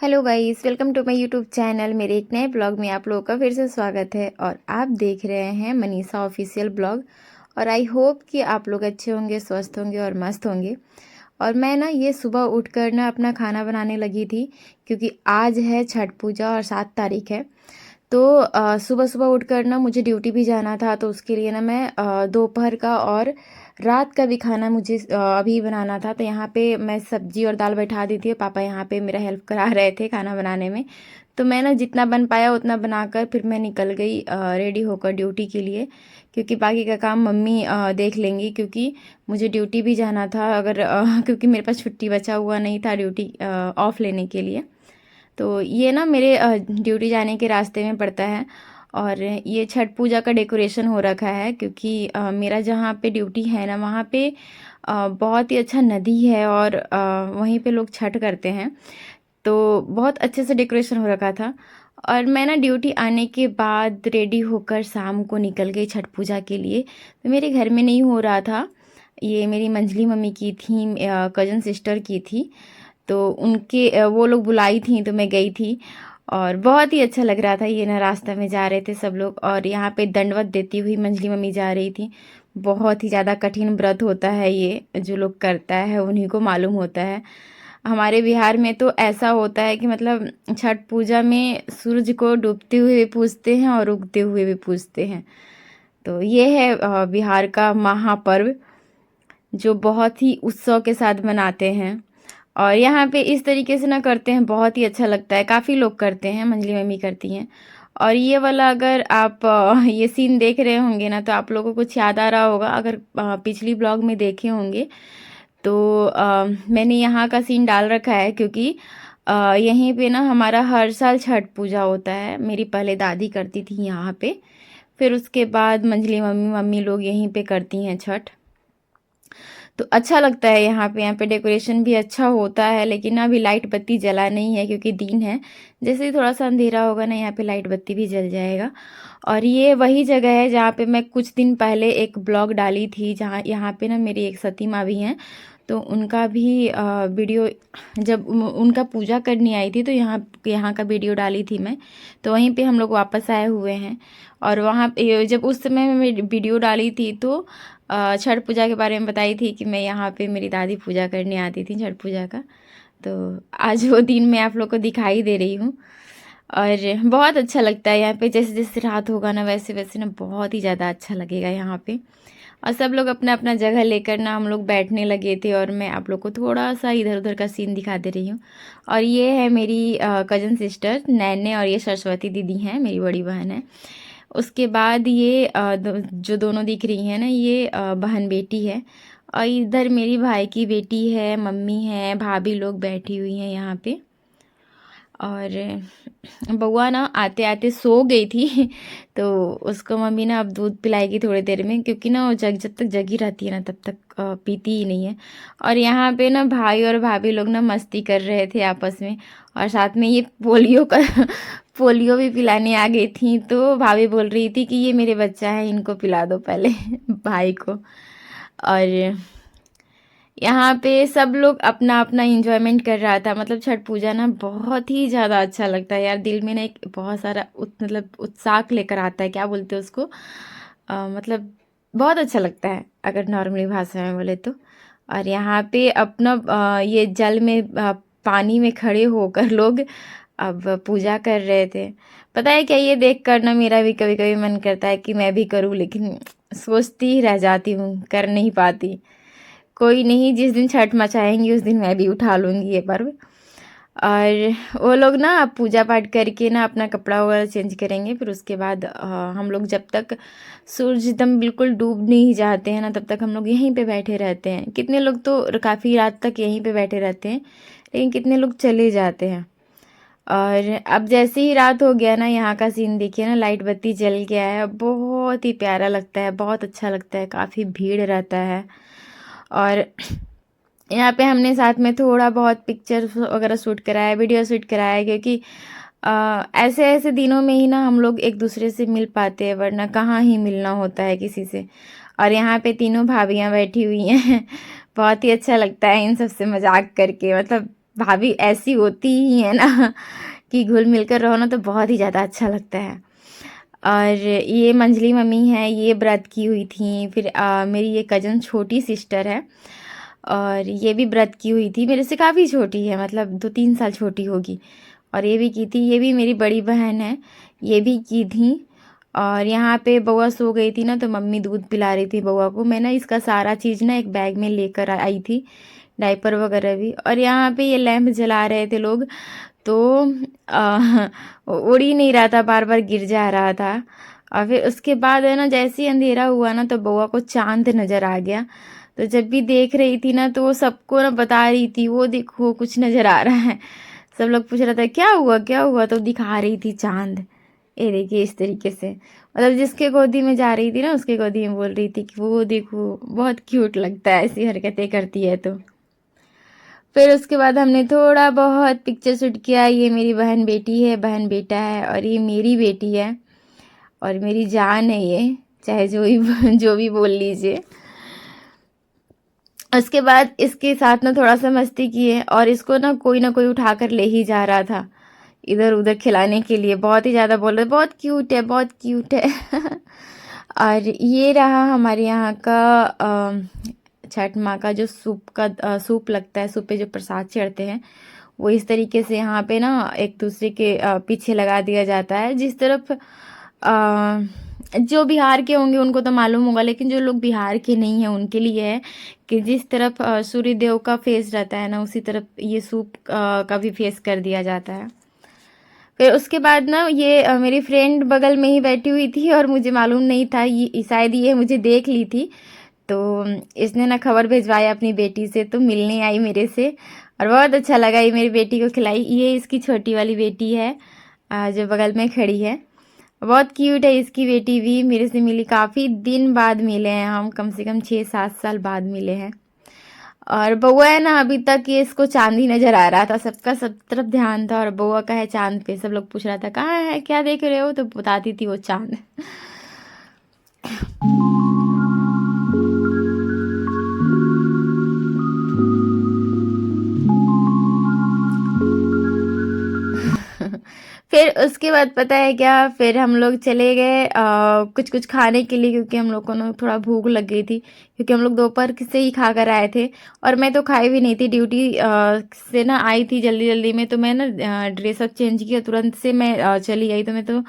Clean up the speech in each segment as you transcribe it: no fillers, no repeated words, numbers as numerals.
Hello guys, welcome to my YouTube channel. मेरे एक नए ब्लॉग में आप लोगों का फिर से स्वागत है और आप देख रहे हैं मनीषा ऑफिशियल ब्लॉग। और आई होप कि आप लोग अच्छे होंगे, स्वस्थ होंगे और मस्त होंगे। और मैं ना ये सुबह उठकर ना अपना खाना बनाने लगी थी, क्योंकि आज है छठ पूजा और 7 तारीख है। तो सुबह सुबह उठकर ना मुझे ड्यूटी भी जाना था, तो उसके लिए ना मैं दोपहर का और रात का भी खाना मुझे अभी बनाना था। तो यहाँ पे मैं सब्जी और दाल बैठा दी थी, पापा यहाँ पे मेरा हेल्प करा रहे थे खाना बनाने में। तो मैं ना जितना बन पाया उतना बनाकर फिर मैं निकल गई रेडी होकर ड्यूटी के लिए, क्योंकि बाकी का काम मम्मी देख लेंगी, क्योंकि मुझे ड्यूटी भी जाना था। अगर क्योंकि मेरे पास छुट्टी बचा हुआ नहीं था ड्यूटी ऑफ लेने के लिए। तो ये ना मेरे ड्यूटी जाने के रास्ते में पड़ता है। और ये छठ पूजा का डेकोरेशन हो रखा है, क्योंकि मेरा जहाँ पे ड्यूटी है ना, वहाँ पे बहुत ही अच्छा नदी है और वहीं पे लोग छठ करते हैं। तो बहुत अच्छे से डेकोरेशन हो रखा था। और मैं ना ड्यूटी आने के बाद रेडी होकर शाम को निकल गई छठ पूजा के लिए। तो मेरे घर में नहीं हो रहा था, ये मेरी मंजली मम्मी की थी, कज़न सिस्टर की थी। तो उनके वो लोग बुलाई थी तो मैं गई थी। और बहुत ही अच्छा लग रहा था। ये ना रास्ते में जा रहे थे सब लोग और यहाँ पे दंडवत देती हुई मंजली मम्मी जा रही थी। बहुत ही ज़्यादा कठिन व्रत होता है ये, जो लोग करता है उन्हीं को मालूम होता है। हमारे बिहार में तो ऐसा होता है कि मतलब छठ पूजा में सूरज को डूबते हुए भी पूजते हैं और उगते हुए भी पूजते हैं। तो ये है बिहार का महापर्व, जो बहुत ही उत्सव के साथ मनाते हैं। और यहाँ पे इस तरीके से ना करते हैं, बहुत ही अच्छा लगता है। काफ़ी लोग करते हैं, मंजली मम्मी करती हैं। और ये वाला अगर आप ये सीन देख रहे होंगे ना, तो आप लोगों को कुछ याद आ रहा होगा। अगर पिछली ब्लॉग में देखे होंगे तो मैंने यहाँ का सीन डाल रखा है, क्योंकि यहीं पे ना हमारा हर साल छठ पूजा होता है। मेरी पहले दादी करती थी यहाँ पे, फिर उसके बाद मंजली मम्मी लोग यहीं पे करती हैं छठ। तो अच्छा लगता है यहाँ पे डेकोरेशन भी अच्छा होता है। लेकिन ना अभी लाइट बत्ती जला नहीं है, क्योंकि दिन है। जैसे ही थोड़ा सा अंधेरा होगा ना, यहाँ पे लाइट बत्ती भी जल जाएगा। और ये वही जगह है जहाँ पे मैं कुछ दिन पहले एक ब्लॉग डाली थी, जहाँ यहाँ पे ना मेरी एक सती माँ भी हैं। तो उनका भी वीडियो, जब उनका पूजा करनी आई थी तो यहाँ यहाँ का वीडियो डाली थी मैं। तो वहीं पे हम लोग वापस आए हुए हैं। और वहाँ पे जब उस समय मैं वीडियो डाली थी तो छठ पूजा के बारे में बताई थी कि मैं यहाँ पे मेरी दादी पूजा करने आती थी छठ पूजा का। तो आज वो दिन मैं आप लोग को दिखाई दे रही हूँ। और बहुत अच्छा लगता है यहाँ पे। जैसे जैसे रात होगा ना, वैसे वैसे ना बहुत ही ज़्यादा अच्छा लगेगा यहाँ पे। और सब लोग अपना अपना जगह लेकर ना हम लोग बैठने लगे थे, और मैं आप लोग को थोड़ा सा इधर उधर का सीन दिखा दे रही हूँ। और ये है मेरी कज़न सिस्टर नैने, और ये सरस्वती दीदी हैं, मेरी बड़ी बहन है। उसके बाद ये जो दोनों दिख रही हैं ना, ये बहन बेटी है। और इधर मेरी भाई की बेटी है, मम्मी है, भाभी लोग बैठी हुई हैं यहाँ पे। और बउआ ना आते आते सो गई थी तो उसको मम्मी ना अब दूध पिलाएगी थोड़ी देर में, क्योंकि ना वो जब तक जगी रहती है ना तब तक पीती ही नहीं है। और यहाँ पे ना भाई और भाभी लोग ना मस्ती कर रहे थे आपस में। और साथ में ये पोलियो का पोलियो भी पिलाने आ गई थी। तो भाभी बोल रही थी कि ये मेरे बच्चा है, इनको पिला दो पहले भाई को। और यहाँ पे सब लोग अपना अपना इंजॉयमेंट कर रहा था। मतलब छठ पूजा ना बहुत ही ज़्यादा अच्छा लगता है यार। दिल में ना एक बहुत सारा मतलब उत्साह लेकर आता है, क्या बोलते हैं उसको, मतलब बहुत अच्छा लगता है अगर नॉर्मली भाषा में बोले तो। और यहाँ पे अपना ये जल में पानी में खड़े होकर लोग अब पूजा कर रहे थे। पता है क्या, ये देख कर ना मेरा भी कभी कभी मन करता है कि मैं भी करूँ, लेकिन सोचती ही रह जाती हूँ, कर नहीं पाती। कोई नहीं, जिस दिन छठ मचाएंगी उस दिन मैं भी उठा लूँगी ये पर्व। और वो लोग ना पूजा पाठ करके ना अपना कपड़ा वगैरह चेंज करेंगे। फिर उसके बाद हम लोग जब तक सूरज एकदम बिल्कुल डूब नहीं जाते हैं ना, तब तक हम लोग यहीं पे बैठे रहते हैं। कितने लोग तो काफ़ी रात तक यहीं पे बैठे रहते हैं, लेकिन कितने लोग चले जाते हैं। और अब जैसे ही रात हो गया ना, यहाँ का सीन देखिए ना, लाइट बत्ती जल गया है। बहुत ही प्यारा लगता है, बहुत अच्छा लगता है। काफ़ी भीड़ रहता है। और यहाँ पे हमने साथ में थोड़ा बहुत पिक्चर वगैरह शूट कराया, वीडियो शूट कराया, क्योंकि ऐसे ऐसे दिनों में ही ना हम लोग एक दूसरे से मिल पाते हैं, वरना कहाँ ही मिलना होता है किसी से। और यहाँ पे तीनों भाभियाँ बैठी हुई हैं बहुत ही अच्छा लगता है इन सब से मजाक करके। मतलब भाभी ऐसी होती ही है ना कि घुल मिल कर रहो ना तो बहुत ही ज़्यादा अच्छा लगता है। और ये मंजली मम्मी है, ये व्रत की हुई थी। फिर मेरी ये कज़न छोटी सिस्टर है और ये भी व्रत की हुई थी, मेरे से काफ़ी छोटी है, मतलब 2-3 साल छोटी होगी। और ये भी की थी, ये भी मेरी बड़ी बहन है, ये भी की थी। और यहाँ पे बउआ सो गई थी ना तो मम्मी दूध पिला रही थी बउआ को। मैं ना इसका सारा चीज़ ना एक बैग में लेकर आई थी, डायपर वगैरह भी। और यहाँ पे ये लैंप जला रहे थे लोग, तो उड़ ही नहीं रहा था, बार बार गिर जा रहा था। और फिर उसके बाद है ना, जैसे ही अंधेरा हुआ ना तो बउआ को चांद नज़र आ गया। तो जब भी देख रही थी ना तो वो सबको ना बता रही थी, वो देखो कुछ नज़र आ रहा है। सब लोग पूछ रहा था क्या हुआ क्या हुआ, तो दिखा रही थी चांद। ये देखिए इस तरीके से, मतलब जिसके गोदी में जा रही थी ना उसके गोदी में बोल रही थी कि वो देखो, बहुत क्यूट लगता है ऐसी हरकतें करती है। तो फिर उसके बाद हमने थोड़ा बहुत पिक्चर शूट किया। ये मेरी बहन बेटी है, बहन बेटा है, और ये मेरी बेटी है और मेरी जान है ये, चाहे जो भी बोल लीजिए। उसके बाद इसके साथ ना थोड़ा सा मस्ती किए और इसको ना कोई उठा कर ले ही जा रहा था इधर उधर खिलाने के लिए। बहुत ही ज़्यादा बोल रहे बहुत क्यूट है, बहुत क्यूट है। और ये रहा हमारे यहाँ का छठ माँ का जो सूप लगता है, सूप पे जो प्रसाद चढ़ते हैं, वो इस तरीके से यहाँ पे ना एक दूसरे के पीछे लगा दिया जाता है। जिस तरफ जो बिहार के होंगे उनको तो मालूम होगा, लेकिन जो लोग बिहार के नहीं हैं उनके लिए है कि जिस तरफ सूर्य देव का फेस रहता है ना, उसी तरफ ये सूप का भी फेस कर दिया जाता है। फिर उसके बाद ना ये मेरी फ्रेंड बगल में ही बैठी हुई थी और मुझे मालूम नहीं था, ये शायद ये मुझे देख ली थी। तो इसने ना खबर भिजवाया अपनी बेटी से, तो मिलने आई मेरे से और बहुत अच्छा लगा। ये मेरी बेटी को खिलाई। ये इसकी छोटी वाली बेटी है जो बगल में खड़ी है, बहुत क्यूट है इसकी बेटी भी। मेरे से मिली, काफ़ी दिन बाद मिले हैं हम, कम से कम 6-7 साल बाद मिले हैं। और बउआ है ना, अभी तक ये इसको चांद ही नजर आ रहा था, सबका सब तरफ ध्यान था और बउआ का है चांद पे। सब लोग पूछ रहा था कहाँ है, क्या देख रहे हो, तो बताती थी वो चांद। फिर उसके बाद पता है क्या, फिर हम लोग चले गए कुछ कुछ खाने के लिए, क्योंकि हम लोग को ना थोड़ा भूख लग गई थी, क्योंकि हम लोग दोपहर से ही खा कर आए थे। और मैं तो खाई भी नहीं थी, ड्यूटी से ना आई थी जल्दी जल्दी में, तो मैं ना ड्रेस अप चेंज किया, तुरंत से मैं चली आई। तो मैं तो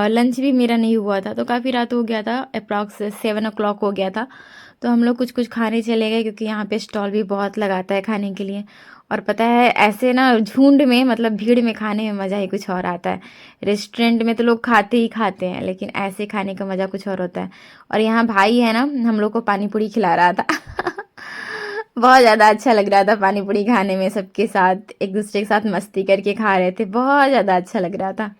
लंच भी मेरा नहीं हुआ था, तो काफ़ी रात हो गया था, अप्रॉक्स 7 o'clock हो गया था। तो हम लोग कुछ कुछ खाने चले गए, क्योंकि यहाँ पे स्टॉल भी बहुत लगाता है खाने के लिए। और पता है ऐसे ना झुंड में, मतलब भीड़ में खाने में मज़ा ही कुछ और आता है। रेस्टोरेंट में तो लोग खाते ही खाते हैं, लेकिन ऐसे खाने का मज़ा कुछ और होता है। और यहाँ भाई है ना, हम लोग को पानी पूरी खिला रहा था। बहुत ज़्यादा अच्छा लग रहा था पानी पूरी खाने में, सबके साथ एक दूसरे के साथ मस्ती करके खा रहे थे, बहुत ज़्यादा अच्छा लग रहा था।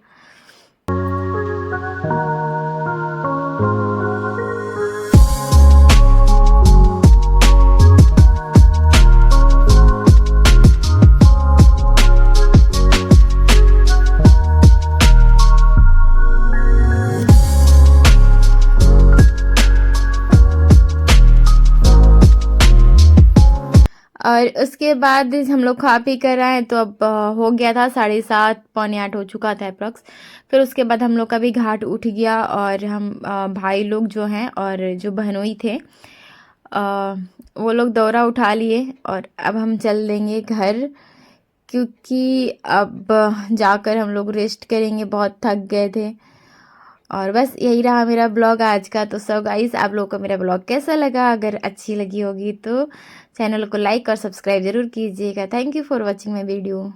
और उसके बाद हम लोग खा पी कर आए, तो अब हो गया था 7:30 पौने 8 हो चुका था अप्रॉक्स। फिर उसके बाद हम लोग का भी घाट उठ गया और हम भाई लोग जो हैं और जो बहनोई थे वो लोग दौरा उठा लिए और अब हम चल देंगे घर, क्योंकि अब जाकर हम लोग रेस्ट करेंगे, बहुत थक गए थे। और बस यही रहा मेरा ब्लॉग आज का। तो सो गाइस, आप लोगों को मेरा ब्लॉग कैसा लगा? अगर अच्छी लगी होगी तो चैनल को लाइक और सब्सक्राइब ज़रूर कीजिएगा। Thank you for watching my video.